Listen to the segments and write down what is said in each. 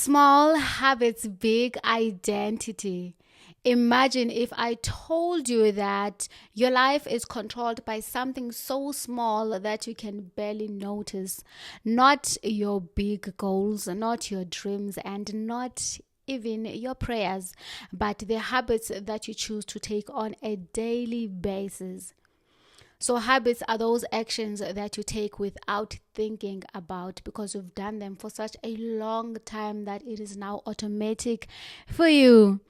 Small habits, big identity. Imagine if I told you that your life is controlled by something so small that you can barely notice. Not your big goals, not your dreams, and not even your prayers, but the habits that you choose to take on a daily basis. So, habits are those actions that you take without thinking about because you've done them for such a long time that it is now automatic for you.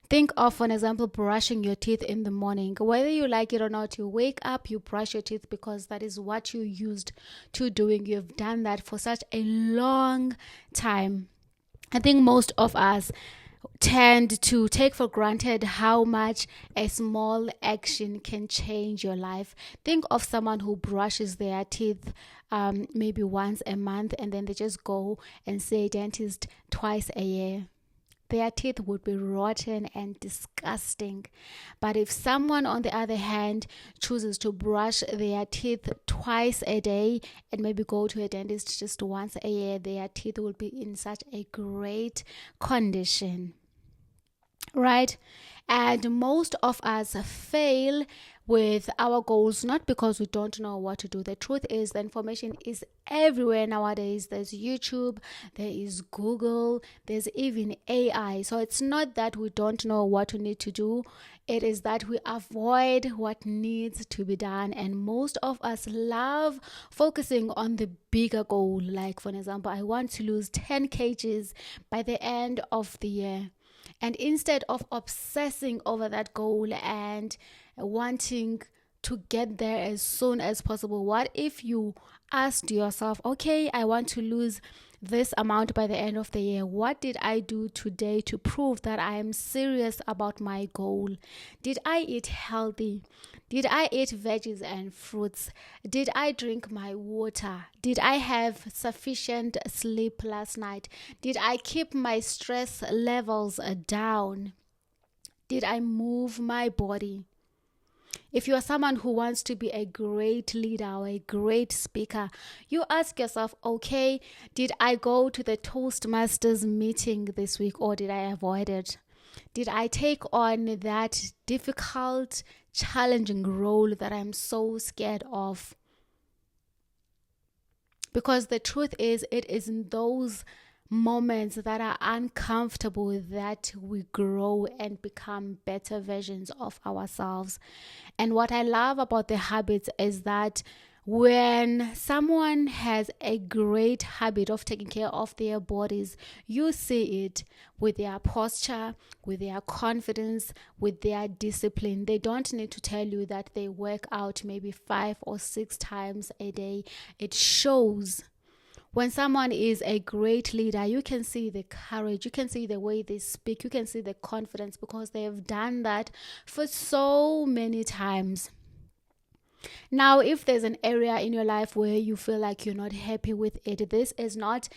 Think of, for example, brushing your teeth in the morning. Whether you like it or not, you wake up, you brush your teeth because that is what you used to doing. You've done that for such a long time. I think most of us tend to take for granted how much a small action can change your life. Think of someone who brushes their teeth maybe once a month and then they just go and see a dentist twice a year. Their teeth would be rotten and disgusting. But if someone, on the other hand, chooses to brush their teeth twice a day and maybe go to a dentist just once a year, their teeth will be in such a great condition, right? And most of us fail with our goals not because we don't know what to do. The truth is, the information is everywhere nowadays. There's YouTube, there is Google, there's even AI. So it's not that we don't know what we need to do, it is that we avoid what needs to be done. And most of us love focusing on the bigger goal. Like, for example, I want to lose 10 kgs by the end of the year. And instead of obsessing over that goal and wanting to get there as soon as possible, what if you asked yourself, okay, I want to lose this amount by the end of the year. What did I do today to prove that I am serious about my goal? Did I eat healthy? Did I eat veggies and fruits? Did I drink my water? Did I have sufficient sleep last night? Did I keep my stress levels down? Did I move my body? If you are someone who wants to be a great leader or a great speaker, you ask yourself, okay, did I go to the Toastmasters meeting this week or did I avoid it? Did I take on that difficult, challenging role that I'm so scared of? Because the truth is, it is in those moments that are uncomfortable that we grow and become better versions of ourselves. And what I love about the habits is that when someone has a great habit of taking care of their bodies, you see it with their posture, with their confidence, with their discipline. They don't need to tell you that they work out maybe 5 or 6 times a day. It shows. When someone is a great leader, you can see the courage, you can see the way they speak, you can see the confidence because they have done that for so many times. Now, if there's an area in your life where you feel like you're not happy with it, this is not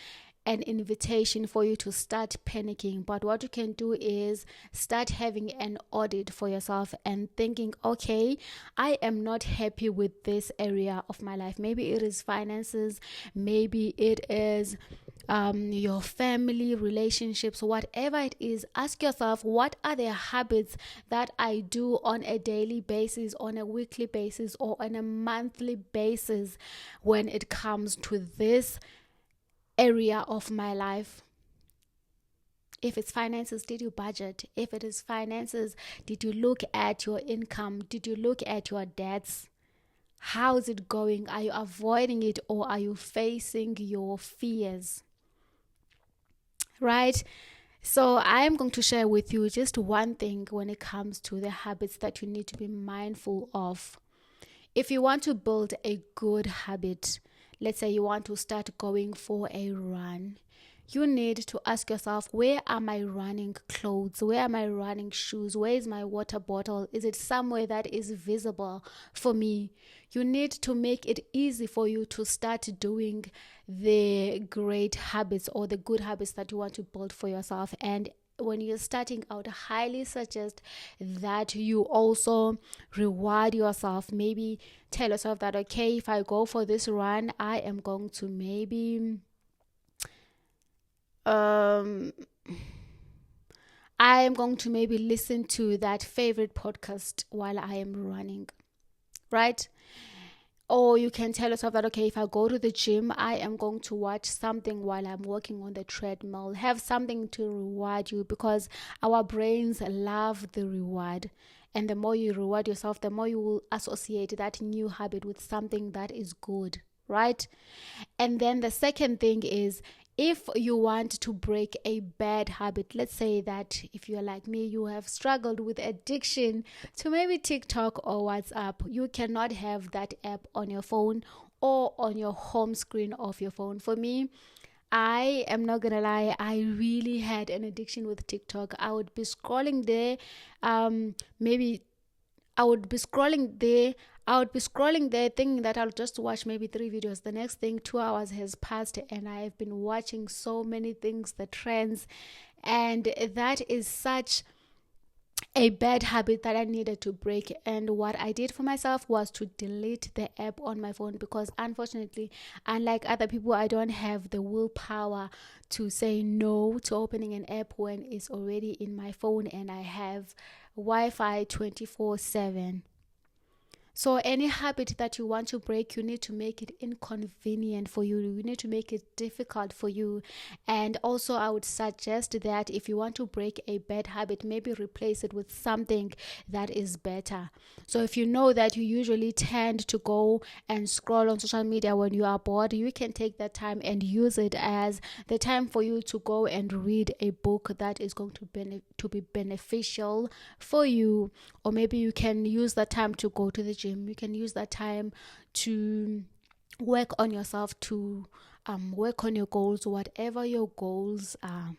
an invitation for you to start panicking, but what you can do is start having an audit for yourself and thinking, okay, I am not happy with this area of my life. Maybe it is finances, maybe it is your family relationships, whatever it is. Ask yourself, what are the habits that I do on a daily basis, on a weekly basis, or on a monthly basis when it comes to this area of my life? If it's finances, did you budget? If it is finances, did you look at your income? Did you look at your debts? How is it going? Are you avoiding it or are you facing your fears? Right? So I'm going to share with you just one thing when it comes to the habits that you need to be mindful of. If you want to build a good habit, let's say you want to start going for a run, you need to ask yourself, where are my running clothes? Where are my running shoes? Where is my water bottle? Is it somewhere that is visible for me? You need to make it easy for you to start doing the great habits or the good habits that you want to build for yourself. And when you're starting out, I highly suggest that you also reward yourself. Maybe tell yourself that, okay, if I go for this run, I am going to maybe um I am going to maybe listen to that favorite podcast while I am running, right? Or you can tell yourself that, okay, if I go to the gym, I am going to watch something while I'm working on the treadmill. Have something to reward you, because our brains love the reward. And the more you reward yourself, the more you will associate that new habit with something that is good, right? And then the second thing is, if you want to break a bad habit, let's say that if you're like me, you have struggled with addiction to maybe TikTok or WhatsApp, you cannot have that app on your phone or on your home screen of your phone. For me, I am not gonna lie, I really had an addiction with TikTok. I would be scrolling there, maybe I would be scrolling there. I would be scrolling there thinking that I'll just watch maybe 3 videos. The next thing, 2 hours has passed, and I've been watching so many things, the trends. And that is such a bad habit that I needed to break. And what I did for myself was to delete the app on my phone, because unfortunately, unlike other people, I don't have the willpower to say no to opening an app when it's already in my phone and I have Wi-Fi 24/7. So any habit that you want to break, you need to make it inconvenient for you. You need to make it difficult for you. And also, I would suggest that if you want to break a bad habit, maybe replace it with something that is better. So if you know that you usually tend to go and scroll on social media when you are bored, you can take that time and use it as the time for you to go and read a book that is going to be beneficial for you. Or maybe you can use that time to go to the gym. You can use that time to work on yourself, to work on your goals, whatever your goals are.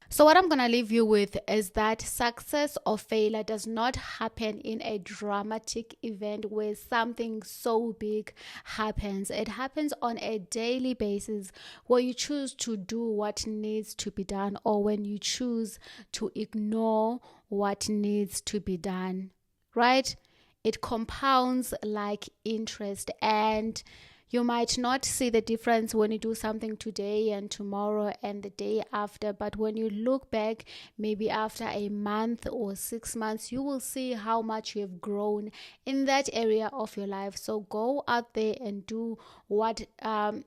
So, what I'm going to leave you with is that success or failure does not happen in a dramatic event where something so big happens. It happens on a daily basis, where you choose to do what needs to be done, or when you choose to ignore what needs to be done, right? It compounds like interest, and you might not see the difference when you do something today and tomorrow and the day after, but when you look back, maybe after a month or 6 months, you will see how much you have grown in that area of your life. So go out there and do what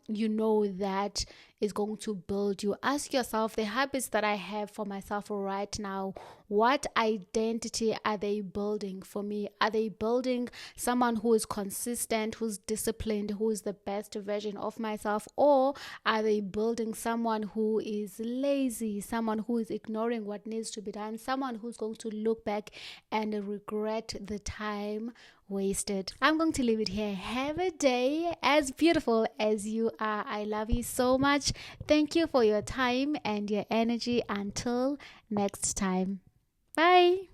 you know that is going to build you. Ask yourself, the habits that I have for myself right now, what identity are they building for me? Are they building someone who is consistent, who's disciplined, who is the best version of myself? Or are they building someone who is lazy, someone who is ignoring what needs to be done, someone who's going to look back and regret the time wasted? I'm going to leave it here. Have a day as beautiful as you are. I love you so much. Thank you for your time and your energy. Until next time. Bye.